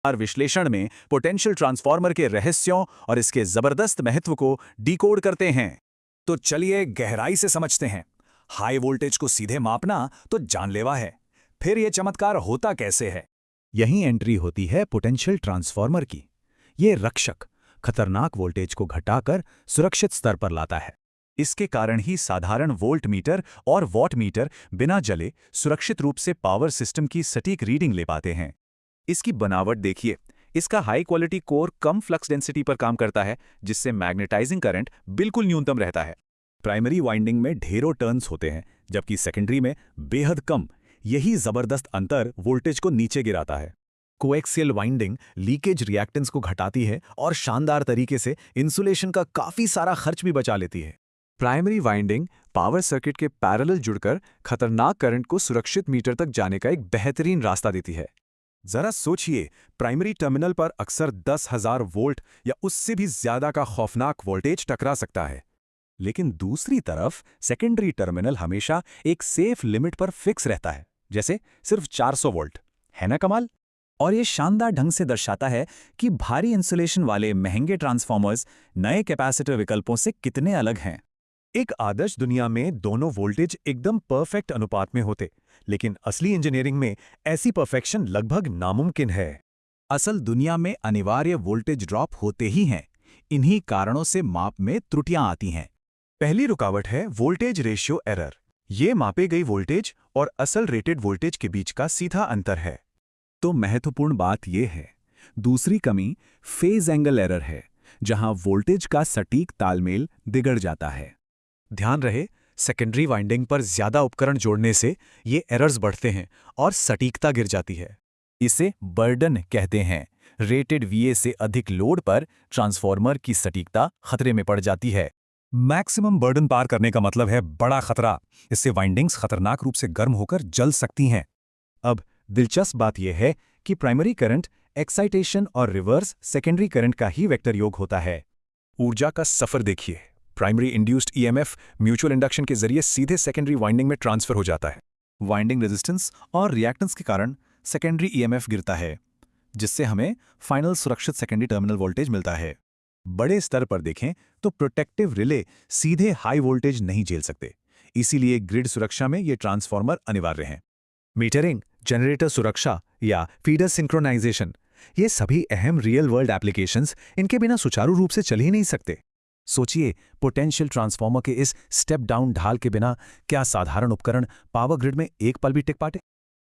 विश्लेषण में potential transformer के रहस्यों और इसके जबरदस्त महत्व को डिकोड करते हैं। तो चलिए गहराई से समझते हैं। हाई वोल्टेज को सीधे मापना तो जानलेवा है, फिर यह चमत्कार होता कैसे है? यही एंट्री होती है पोटेंशियल ट्रांसफार्मर की। ये रक्षक खतरनाक वोल्टेज को घटाकर सुरक्षित स्तर पर लाता है। इसके कारण ही साधारण वोल्ट मीटर और वॉट मीटर बिना जले सुरक्षित रूप से पावर सिस्टम की सटीक रीडिंग ले पाते हैं। इसकी बनावट देखिए। इसका हाई क्वालिटी कोर कम फ्लक्स डेंसिटी पर काम करता है, जिससे मैग्नेटाइजिंग करंट बिल्कुल न्यूनतम रहता है। प्राइमरी वाइंडिंग में ढेरों टर्न्स होते हैं, जबकि सेकेंडरी में बेहद कम। यही जबरदस्त अंतर वोल्टेज को नीचे गिराता है। कोएक्सियल वाइंडिंग लीकेज रिएक्टेंस को घटाती है और शानदार तरीके से इंसुलेशन का काफी सारा खर्च भी बचा लेती है। प्राइमरी वाइंडिंग पावर सर्किट के पैरेलल जुड़कर खतरनाक करंट को सुरक्षित मीटर तक जाने का एक बेहतरीन रास्ता देती है। जरा सोचिए, प्राइमरी टर्मिनल पर अक्सर 10,000 वोल्ट या उससे भी ज्यादा का खौफनाक वोल्टेज टकरा सकता है, लेकिन दूसरी तरफ सेकेंडरी टर्मिनल हमेशा एक सेफ लिमिट पर फिक्स रहता है, जैसे सिर्फ 400 वोल्ट। है ना कमाल? और ये शानदार ढंग से दर्शाता है कि भारी इंसुलेशन वाले महंगे ट्रांसफॉर्मर्स नए कैपेसिटर विकल्पों से कितने अलग हैं। एक आदर्श दुनिया में दोनों वोल्टेज एकदम परफेक्ट अनुपात में होते, लेकिन असली इंजीनियरिंग में ऐसी परफेक्शन लगभग नामुमकिन है। असल दुनिया में अनिवार्य वोल्टेज ड्रॉप होते ही हैं। इन्हीं कारणों से माप में त्रुटियां आती हैं। पहली रुकावट है वोल्टेज रेशियो एरर। ये मापे गई वोल्टेज और असल रेटेड वोल्टेज के बीच का सीधा अंतर है। तो महत्वपूर्ण बात यह है। दूसरी कमी फेज एंगल एरर है, जहां वोल्टेज का सटीक तालमेल बिगड़ जाता है। ध्यान रहे, सेकेंडरी वाइंडिंग पर ज्यादा उपकरण जोड़ने से ये एरर्स बढ़ते हैं और सटीकता गिर जाती है। इसे बर्डन कहते हैं। रेटेड वीए से अधिक लोड पर ट्रांसफार्मर की सटीकता खतरे में पड़ जाती है। मैक्सिमम बर्डन पार करने का मतलब है बड़ा खतरा। इससे वाइंडिंग्स खतरनाक रूप से गर्म होकर जल सकती हैं। अब दिलचस्प बात यह है कि प्राइमरी करंट एक्साइटेशन और रिवर्स सेकेंडरी करंट का ही वेक्टर योग होता है। ऊर्जा का सफर देखिए। Primary induced EMF mutual induction के जरिए सीधे सेकेंडरी वाइंडिंग में ट्रांसफर हो जाता है। वाइंडिंग रेजिस्टेंस और रिएक्टेंस के कारण सेकेंडरी ईएमएफ गिरता है, जिससे हमें फाइनल सुरक्षित सेकेंडरी टर्मिनल वोल्टेज मिलता है। बड़े स्तर पर देखें तो प्रोटेक्टिव रिले सीधे हाई वोल्टेज नहीं झेल सकते, इसीलिए ग्रिड सुरक्षा में ये ट्रांसफार्मर अनिवार्य हैं। मीटरिंग, जनरेटर सुरक्षा या फीडर सिंक्रोनाइजेशन, ये सभी अहम रियल वर्ल्ड एप्लीकेशंस इनके बिना सुचारू रूप से चल ही नहीं सकते। सोचिए, पोटेंशियल ट्रांसफार्मर के इस स्टेप डाउन ढाल के बिना क्या साधारण उपकरण पावर ग्रिड में एक पल भी टिक पाते?